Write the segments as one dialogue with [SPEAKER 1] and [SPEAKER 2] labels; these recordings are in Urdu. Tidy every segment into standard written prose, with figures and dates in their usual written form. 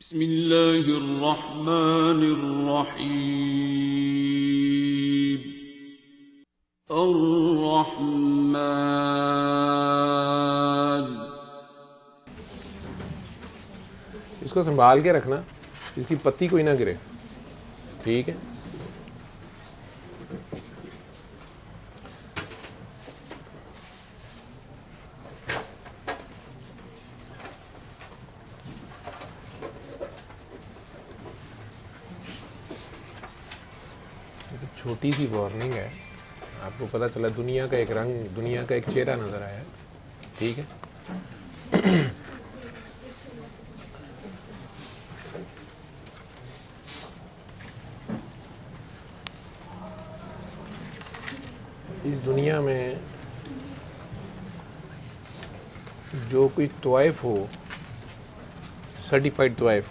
[SPEAKER 1] بسم اللہ الرحمن الرحیم الرحمن.
[SPEAKER 2] اس کو سنبھال کے رکھنا، اس کی پتی کوئی نہ گرے، ٹھیک ہے؟ چھوٹی سی وارننگ ہے، آپ کو پتہ چلا دنیا کا ایک رنگ، دنیا کا ایک چہرہ نظر آیا، ٹھیک ہے؟ اس دنیا میں جو کوئی طوائف ہو، سرٹیفائڈ طوائف،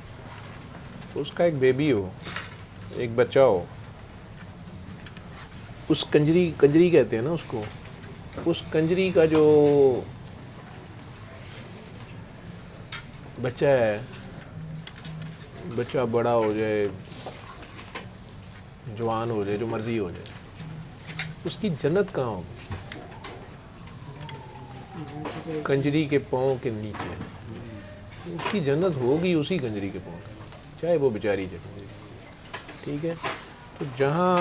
[SPEAKER 2] اس کا ایک بیبی ہو، ایک بچہ ہو، اس کنجری کہتے ہیں نا اس کو، اس کنجری کا جو بچہ ہے، بچہ بڑا ہو جائے، جوان ہو جائے، جو مرضی ہو جائے، اس کی جنت کہاں ہوگی؟ کنجری کے پاؤں کے نیچے اس کی جنت ہوگی، اسی کنجری کے پاؤں، چاہے وہ بیچاری جائے، ٹھیک ہے؟ تو جہاں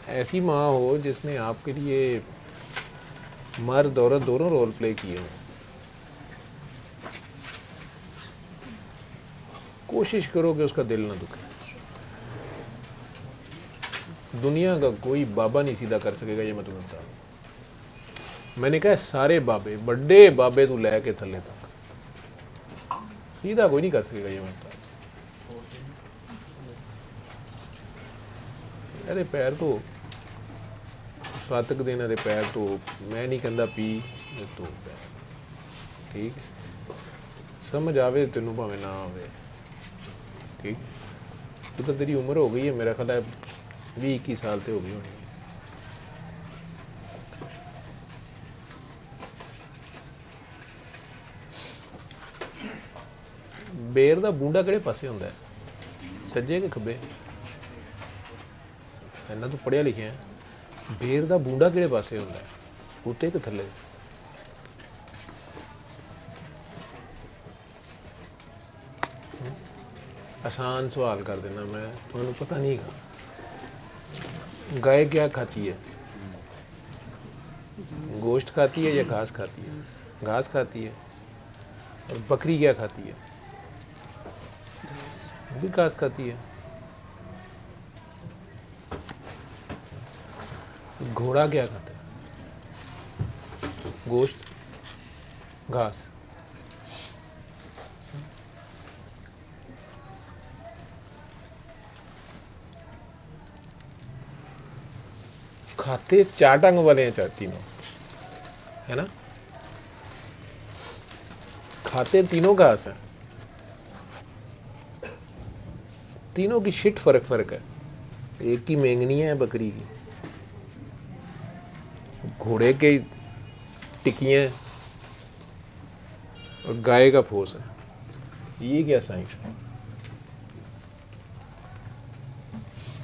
[SPEAKER 2] ایسی ماں ہو جس نے آپ کے لیے مرد عورت دونوں رول پلے کیے ہوں، کوشش کرو کہ اس کا دل نہ دکھے. دنیا کا کوئی بابا نہیں سیدھا کر سکے گا، یہ میں تمہیں بتا دوں. میں نے کہا سارے بابے، بڑے بابے تو لے کے تھلے تک سیدھا کوئی نہیں کر سکے گا، یہ میں بتا دوں. ارے پیر تو ساتک دینا دے، پیر تو میں نہیں کہندا پی تو پیر، ٹھیک ہے؟ سمجھ آوے تینوں بھاویں نہ آوے، ٹھیک؟ تو تیری عمر ہو گئی ہے، میرا خیال ہے 20-21 سال تے ہو گئی ہونی. بیر دا بونڈا کہڑے پاسے ہوندا ہے؟ سجے کہ کھبے؟ اینا تو پڑھیا لکھیا ہے. بیر دا بونڈا کہڑے پاسے ہوندا ہے؟ اوتے کہ تھلے؟ آسان سوال کر دینا میں، تمہیں پتہ نہیں گا. گائے کیا کھاتی ہے؟ گوشت کھاتی ہے یا گھاس کھاتی ہے؟ گھاس کھاتی ہے. اور بکری کیا کھاتی ہے؟ وہ بھی گھاس کھاتی ہے. گھوڑا کیا کھاتا ہے؟ گوشت، گھاس. کھاتے چار ٹنگ والے ہیں، چار تینوں، ہے نا؟ کھاتے تینوں گھاس ہیں، تینوں کی شٹ فرق ہے. ایک کی مینگنی ہے بکری کی، گھوڑے کے ٹکیاں ہیں، اور گائے کا پھوس ہے. یہ کیا سائنس ہے؟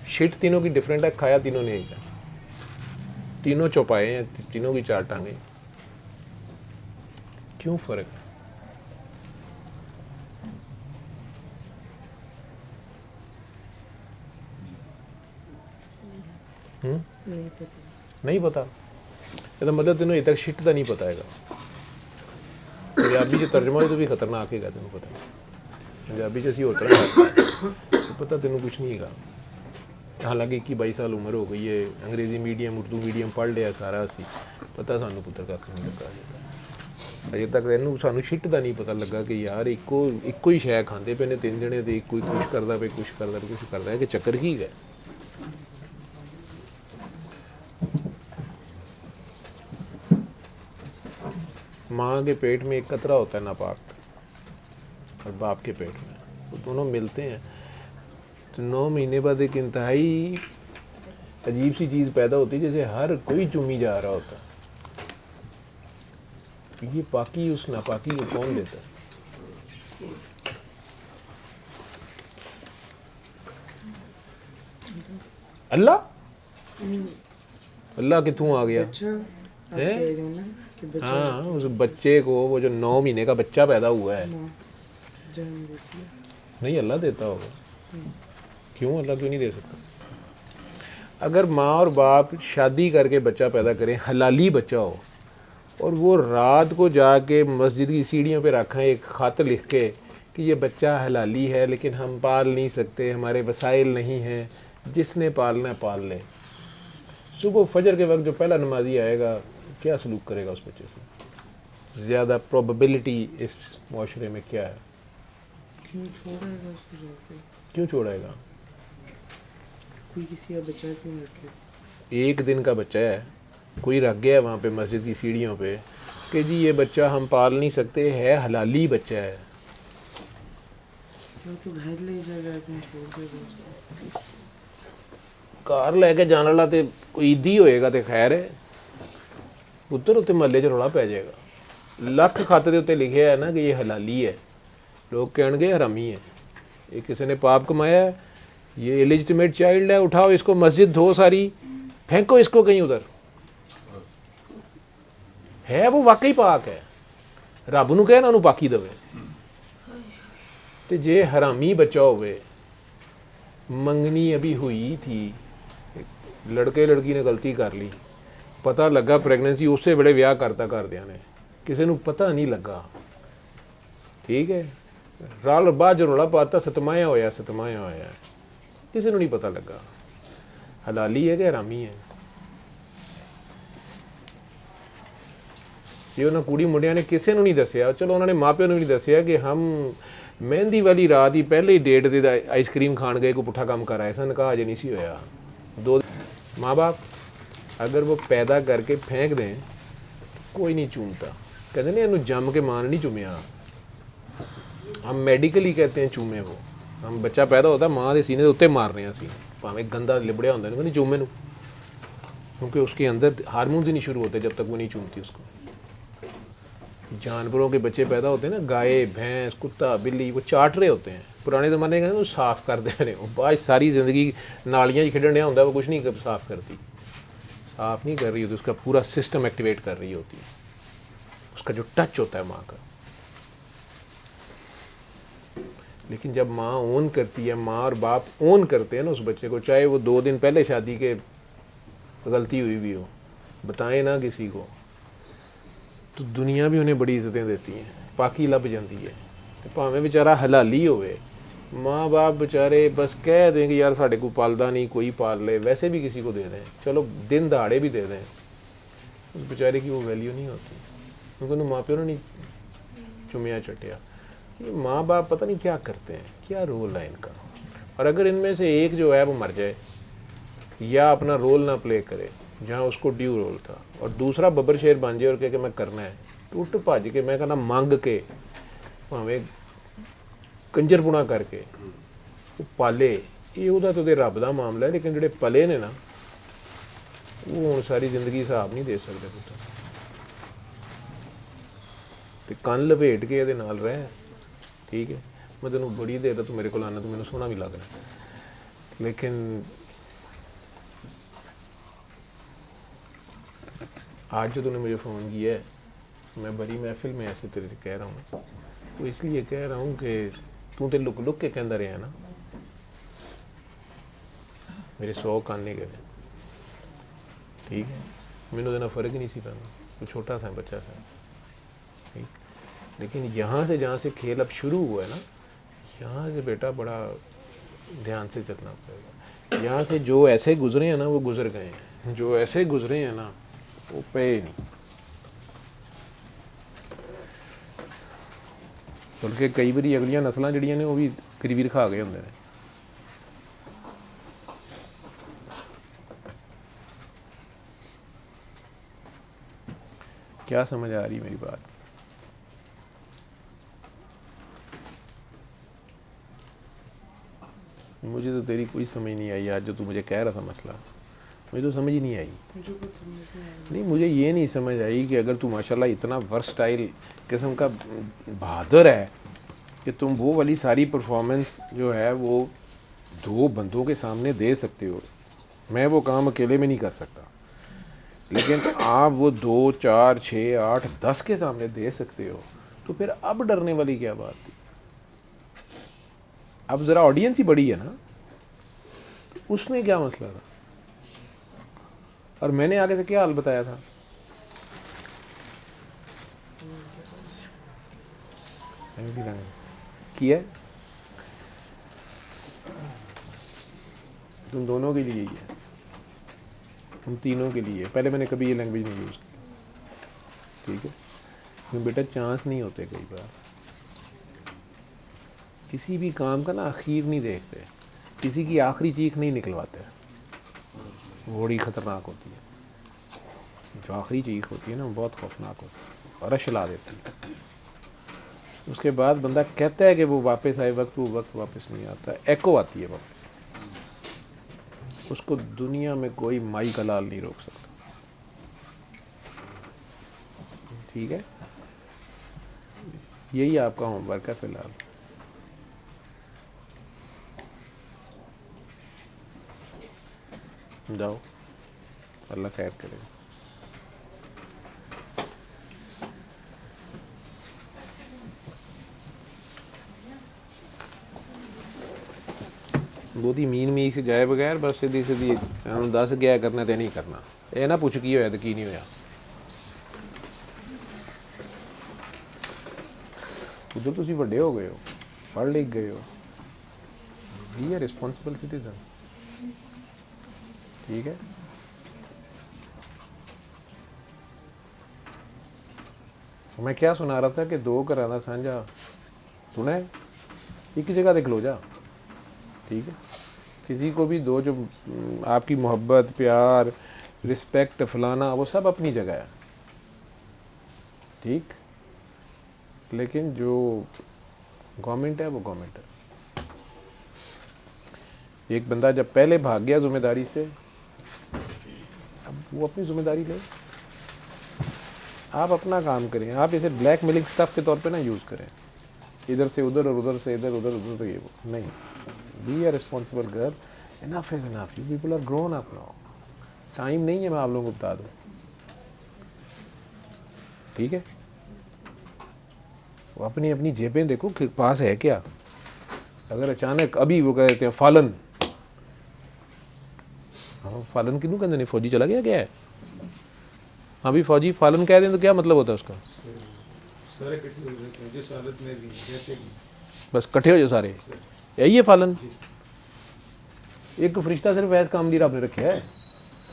[SPEAKER 2] شٹ تینوں کی ڈفرینٹ ہے، کھایا تینوں نے ایک ہے. تینوں چوپائے ہیں، تینوں کی چار ٹانگیں، کیوں فرق ہے؟ نہیں پتا. یہ مطلب تینوں اتنا شٹ کا نہیں پتا ہے گا. پنجابی جو ترجمہ ہے تو بھی خطرناک ہے گا، تینوں پتا. پنجابی جیسی ہوتا ہے پتہ تینوں کچھ نہیں ہے. حالانکہ 21-22 سال عمر ہو گئی ہے، انگریزی میڈیم اردو میڈیم پڑھ لیا سارا، سی پتہ سانوں پتر کا نہیں لگا. اجے تک سانوں شٹ کا نہیں پتہ لگا کہ یار ایکو ہی شے کھاندے پے نے تین جنے، تے کوئی کچھ کردا پے، کچھ کردا ہے کہ چکر کی ہے. ماں کے پیٹ میں ایک قطرہ ہوتا ہے ناپاک، اور باپ کے پیٹ میں، وہ دونوں ملتے ہیں تو 9 مہینے بعد ایک انتہائی عجیب سی چیز پیدا ہوتی ہے، جیسے ہر کوئی چومی جا رہا ہوتا ہے. یہ پاکی اس ناپاکی کو کون دیتا ہے؟ اللہ اللہ کتوں آ گیا
[SPEAKER 3] اچھا آپ
[SPEAKER 2] ہے؟
[SPEAKER 3] کہہ رہے ہو نا کہ بچہ
[SPEAKER 2] ہاں اس بچے کو وہ جو 9 مہینے کا بچہ پیدا ہوا ہے
[SPEAKER 3] ماں جان دیتی ہے.
[SPEAKER 2] نہیں اللہ دیتا ہوگا کیوں اللہ کیوں نہیں دے سکتا اگر ماں اور باپ شادی کر کے بچہ پیدا کریں حلالی بچہ ہو اور وہ رات کو جا کے مسجد کی سیڑھیوں پہ رکھیں ایک خط لکھ کے کہ یہ بچہ حلالی ہے لیکن ہم پال نہیں سکتے ہمارے وسائل نہیں ہیں جس نے پالنا ہے پال لے صبح فجر کے وقت جو پہلا نمازی آئے گا کیا سلوک کرے گا اس بچے سے زیادہ پروبیبلٹی اس معاشرے میں کیا ہے
[SPEAKER 3] کیوں چھوڑے گا اس کو جا کے
[SPEAKER 2] کیوں چھوڑے گا
[SPEAKER 3] کوئی کسی کا بچہ کیوں رکھے
[SPEAKER 2] ایک دن کا بچہ ہے کوئی رکھ گیا ہے وہاں پہ مسجد کی سیڑھیوں پہ کہ جی یہ بچہ ہم پال نہیں سکتے ہے حلالی بچہ ہے
[SPEAKER 3] وہ تو گھر لے جائے گا کہیں چھوڑ دے گا اس کو.
[SPEAKER 2] کار لے کے جان والا تے کوئی عیدی ہوئے گا تے خیر ہے ادھر اتنے محلے چ رولا پی جائے گا لکھ خط کے اتنے لکھے ہے نا کہ یہ حلالی ہے لوگ کہن گے حرامی ہے یہ کسی نے پاپ کمایا ہے یہ ایلیجٹمیٹ چائلڈ ہے اٹھاؤ اس کو مسجد دھو ساری پھینکو اس کو کہیں ادھر ہے وہ واقعی پاک ہے رب نو کہنا انہوں پاکی دے تے جے حرامی بچہ ہوئے منگنی ابھی ہوئی تھی لڑکے لڑکی نے غلطی کر لی پتہ لگا پریگننسی اس سے بڑے ویاہ کرتا کر دیا نے کسی نو پتہ نہیں لگا ٹھیک ہے رال بعد جو رولا پاتا ستمایا ہویا کسی نو نہیں پتہ لگا حلالی ہے کہ حرامی ہے یہ انہوں کڑی منڈیا نے کسی نو نہیں دسیا چلو انہوں نے ماں پیو نے نہیں دسیا کہ ہم مہندی والی رات ہی پہلے ہی ڈیٹ دے آئس کریم کھان گئے کوئی پٹھا کام کر آئے سن کہا اجے نہیں سی ہویا دو ماں باپ اگر وہ پیدا کر کے پھینک دیں کوئی نہیں چومتا کہتے ہیں انہوں جم کے ماں نے نہیں چومیا ہم میڈیکلی کہتے ہیں چومے وہ ہم بچہ پیدا ہوتا ماں کے سینے کے اتنے مار رہے ہیں اسی پاویں گندا لبڑیا ہوتا ہے نہیں چومے نو کیونکہ اس کے اندر ہارمونز ہی نہیں شروع ہوتے جب تک وہ نہیں چومتی اس کو جانوروں کے بچے پیدا ہوتے ہیں نا گائے بھینس کتا بلی وہ چاٹ رہے ہوتے ہیں پرانے زمانے کا وہ صاف کر دے رہے وہ بعد ساری زندگی نالیاں کھیڈن ڈیا ہوتا ہے وہ کچھ نہیں صاف کرتی صاف نہیں کر رہی ہوتی اس کا پورا سسٹم ایکٹیویٹ کر رہی ہوتی ہے اس کا جو ٹچ ہوتا ہے ماں کا لیکن جب ماں اون کرتی ہے ماں اور باپ اون کرتے ہیں نا اس بچے کو چاہے وہ 2 دن پہلے شادی کے غلطی ہوئی بھی ہو بتائیں نا کسی کو تو دنیا بھی انہیں بڑی عزتیں دیتی ہیں پاکی لب جاتی ہے بھاویں بیچارہ حلالی ہوئے ماں باپ بیچارے بس کہہ دیں کہ یار ساڈے کو پالدا نہیں کوئی پال لے ویسے بھی کسی کو دے دیں چلو دن دہاڑے بھی دے دیں اس بیچارے کی وہ ویلیو نہیں ہوتی کیونکہ انہوں ماں پیو نے نہیں چومیا چٹیا یہ ماں باپ پتہ نہیں کیا کرتے ہیں کیا رول ہے ان کا اور اگر ان میں سے ایک جو ہے وہ مر جائے یا اپنا رول نہ پلے کرے جہاں اس کو ڈیو رول تھا اور دوسرا ببر شیر بن جائے اور کہے کہ میں کرنا ہے ٹوٹ بھج کے میں کہنا منگ کے بھاویں کنجر پنا کر کے وہ پالے یہ وہ تو رب کا معاملہ ہے لیکن جڑے پلے نے نا وہ ہوں ساری زندگی حساب نہیں دے سکتے پتر تو کن لپیٹ کے یہ نال رہ ٹھیک ہے میں تینوں بڑی دیر تو میرے کو آنا تو مجھے سونا بھی لگ رہا ہے لیکن آج جو تو نے مجھے فون کیا ہے میں بڑی محفل میں ایسے طرح سے کہہ رہا ہوں تو اس لیے کہہ رہا ہوں کہ تو تے لک لک کے کہندہ رہے ہیں نا میرے 100 کاننے گئے ٹھیک ہے میں نے فرق ہی نہیں سی پہنا تو چھوٹا سا بچہ سا ٹھیک لیکن یہاں سے جہاں سے کھیل اب شروع ہوا ہے نا یہاں سے بیٹا بڑا دھیان سے چلنا پڑے گا یہاں سے جو ایسے گزرے ہیں نا وہ گزر گئے ہیں جو ایسے گزرے ہیں نا وہ پے نہیں بلکہ کئی باری اگلیاں نسلیں جڑیاں نے وہ بھی کریبیر کھا گئے ہوندے نے کیا سمجھ آ رہی میری بات مجھے تو تیری کوئی سمجھ نہیں آئی آج جو تو مجھے کہہ رہا تھا مسئلہ مجھے تو سمجھ ہی نہیں آئی
[SPEAKER 3] مجھے کچھ سمجھ نہیں آیا
[SPEAKER 2] نہیں مجھے یہ نہیں سمجھ آئی کہ اگر تو ماشاءاللہ اتنا ورسٹائل قسم کا بہادر ہے کہ تم وہ والی ساری پرفارمنس جو ہے وہ 2 بندوں کے سامنے دے سکتے ہو میں وہ کام اکیلے میں نہیں کر سکتا، لیکن آپ وہ 2 4 6 8 10 کے سامنے دے سکتے ہو، تو پھر اب ڈرنے والی کیا بات تھی؟ اب ذرا آڈینس ہی بڑی ہے نا، اس میں کیا مسئلہ تھا؟ اور میں نے آگے سے کیا حل بتایا تھا؟ کیا تم دونوں کے لیے ہی ہے، تم تینوں کے لیے. پہلے میں نے کبھی یہ لینگویج نہیں یوز کی، ٹھیک ہے؟ بیٹا چانس نہیں ہوتے کئی بار، کسی بھی کام کا نا اخیر نہیں دیکھتے، کسی کی آخری چیخ نہیں نکلواتے، وہ بڑی خطرناک ہوتی ہے. جو آخری چیخ ہوتی ہے نا وہ بہت خوفناک ہوتی ہے اور رش لا دیتی ہے. اس کے بعد بندہ کہتا ہے کہ وہ واپس آئے، وہ وقت واپس نہیں آتا، ایکو آتی ہے واپس. اس کو دنیا میں کوئی مائی کا لال نہیں روک سکتا، ٹھیک ہے؟ یہی آپ کا ہوم ورک ہے فی الحال. جاؤ، اللہ خیر کرے. بہت ہی مین می سے جائے بغیر بس سیدھی سیدھی دس گیا کرنا تو نہیں کرنا. یہ نہ پوچھ کی ہوا تو کی نہیں ہوا. ادھر تھی وڈے ہو گئے ہو، پڑھ لکھ گئے ہو، بی اے رسپانسبل سٹیزن، ٹھیک ہے؟ میں کیا سنا رہا تھا کہ 2 گھراں سانجا سنا ہے، ایک جگہ دیکھ لو جا، ٹھیک ہے؟ کسی کو بھی دو، جو آپ کی محبت، پیار، رسپیکٹ، فلانا، وہ سب اپنی جگہ ہے، ٹھیک؟ لیکن جو گورنمنٹ ہے وہ گورنمنٹ ہے. ایک بندہ جب پہلے بھاگ گیا ذمہ داری سے، اب وہ اپنی ذمہ داری لے. آپ اپنا کام کریں، آپ اسے بلیک میلنگ سٹف کے طور پہ نہ یوز کریں، ادھر سے ادھر اور ادھر سے ادھر، ادھر ادھر سے یہ وہ نہیں. Be a responsible girl. Enough is enough, you people are grown up now. Time نہیں ہے میں آپ لوگوں کو بتا دوں، ٹھیک ہے؟ وہ اپنی اپنی جیبیں دیکھو کہ پاس ہے کیا. اگر اچانک ابھی وہ کہتے ہیں فالن، ہاں فالن کیوں کہتے نہیں؟ فوجی چلا گیا کیا ہے؟ ابھی فوجی فالن کہہ دیں تو کیا مطلب ہوتا ہے اس کا؟
[SPEAKER 4] سارے کٹھے ہو جاتے ہیں جس حالت میں بھی، جیسے بھی
[SPEAKER 2] بس کٹھے ہو جائے سارے، یہی ہے فالن. ایک فرشتہ صرف ایس کام دی رب نے رکھا ہے،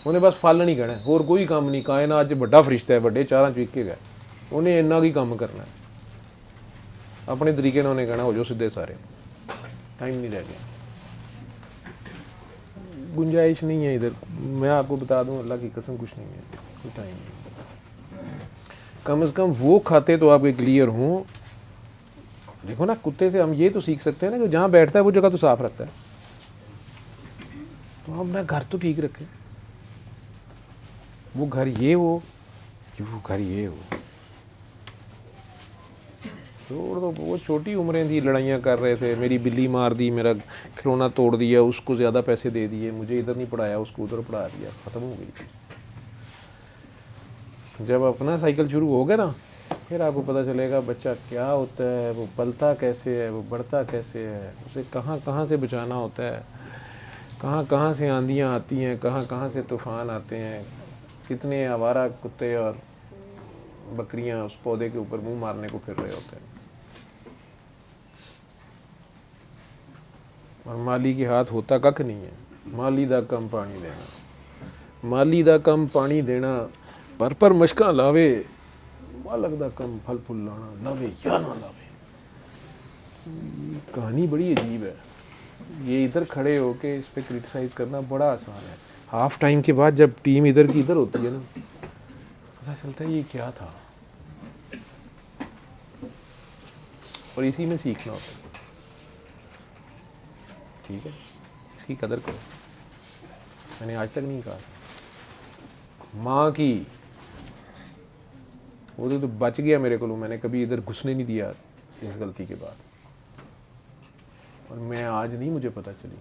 [SPEAKER 2] انہیں بس فالن ہی کہنا ہے، اور کوئی کام نہیں. کائنات چ بڑا فرشتہ ہے، بڑے 4 چوکے گئے، انہیں اتنا ہی کام کرنا ہے. اپنے طریقے نے انہیں کہنا ہو جو سیدھے سارے. ٹائم نہیں رہ گیا، گنجائش نہیں ہے ادھر. میں آپ کو بتا دوں اللہ کی قسم کچھ نہیں ہے، کوئی ٹائم نہیں. کم از کم وہ کھاتے تو آپ کے کلیئر ہوں. دیکھو نا کتے سے ہم یہ تو سیکھ سکتے ہیں نا کہ جہاں بیٹھتا ہے وہ جگہ تو صاف رکھتا ہے. تو ہم اپنا گھر تو ٹھیک رکھیں. وہ گھر یہ ہو کہ وہ گھر یہ ہو. تو وہ چھوٹی عمریں تھی، لڑائیاں کر رہے تھے، میری بلی مار دی، میرا کھلونا توڑ دیا، اس کو زیادہ پیسے دے دیے، مجھے ادھر نہیں پڑھایا، اس کو ادھر پڑھا دیا، ختم ہو گئی. جب اپنا سائیکل شروع ہو گیا نا، پھر آپ کو پتہ چلے گا بچہ کیا ہوتا ہے، وہ پلتا کیسے ہے، وہ بڑھتا کیسے ہے، اسے کہاں کہاں سے بچانا ہوتا ہے، کہاں کہاں سے آندیاں آتی ہیں، کہاں کہاں سے طوفان آتے ہیں، کتنے آوارہ کتے اور بکریاں اس پودے کے اوپر منہ مارنے کو پھر رہے ہوتے ہیں. اور مالی کے ہاتھ ہوتا کک نہیں ہے. مالی دا کم پانی دینا، مالی دا کم پانی دینا، پر مشکاں لاوے، مالک دا کم پھل پھل لانا، لاوے یا نہ لاوے. کہانی بڑی عجیب ہے. یہ ادھر کھڑے ہو کے اس پہ کرٹیسائز کرنا بڑا آسان ہے. ہاف ٹائم کے بعد جب ٹیم ادھر کی ادھر ہوتی ہے نا، پتہ چلتا ہے یہ کیا تھا، اور اسی میں سیکھنا ہوتا ہے. ٹھیک ہے، اس کی قدر کرو. میں نے آج تک نہیں کہا. ماں کی وہ تو بچ گیا میرے کو، میں نے کبھی ادھر گھسنے نہیں دیا اس غلطی کے بعد. اور میں آج نہیں مجھے پتہ چلی.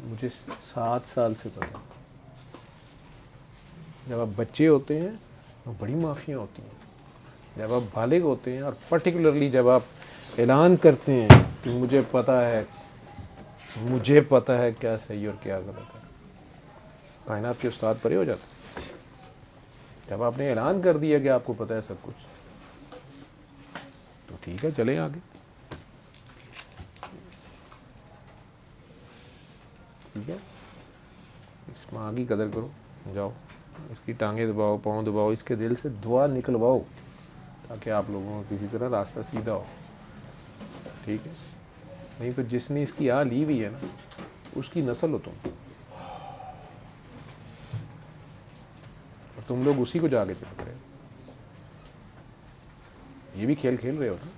[SPEAKER 2] مجھے 7 سال سے پتا. جب آپ بچے ہوتے ہیں تو بڑی معافیاں ہوتی ہیں. جب آپ بالغ ہوتے ہیں اور پرٹیکولرلی جب آپ اعلان کرتے ہیں کہ مجھے پتہ ہے کیا صحیح اور کیا غلط ہے, کائنات کے استاد پرے ہو جاتے ہیں. جب آپ نے اعلان کر دیا کہ آپ کو پتہ ہے سب کچھ, تو ٹھیک ہے, چلیں آگے. ٹھیک ہے, اس ماں کی قدر کرو, جاؤ اس کی ٹانگیں دباؤ, پاؤں دباؤ, اس کے دل سے دعا نکلواؤ تاکہ آپ لوگوں کو کسی طرح راستہ سیدھا ہو. ٹھیک ہے, نہیں تو جس نے اس کی آ لی ہوئی ہے نا, اس کی نسل ہو تم, اور تم لوگ اسی کو جا کے چل رہے ہو. یہ بھی کھیل کھیل رہے ہو نا.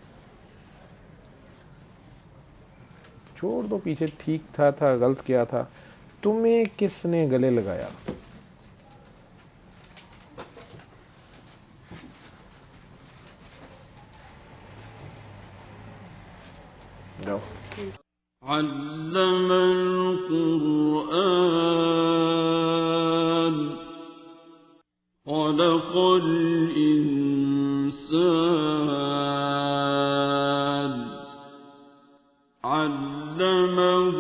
[SPEAKER 2] چھوڑ دو پیچھے, ٹھیک تھا غلط کیا تھا, تمہیں کس نے گلے لگایا. جاؤ.
[SPEAKER 1] علم القرآن خلق الإنسان علمه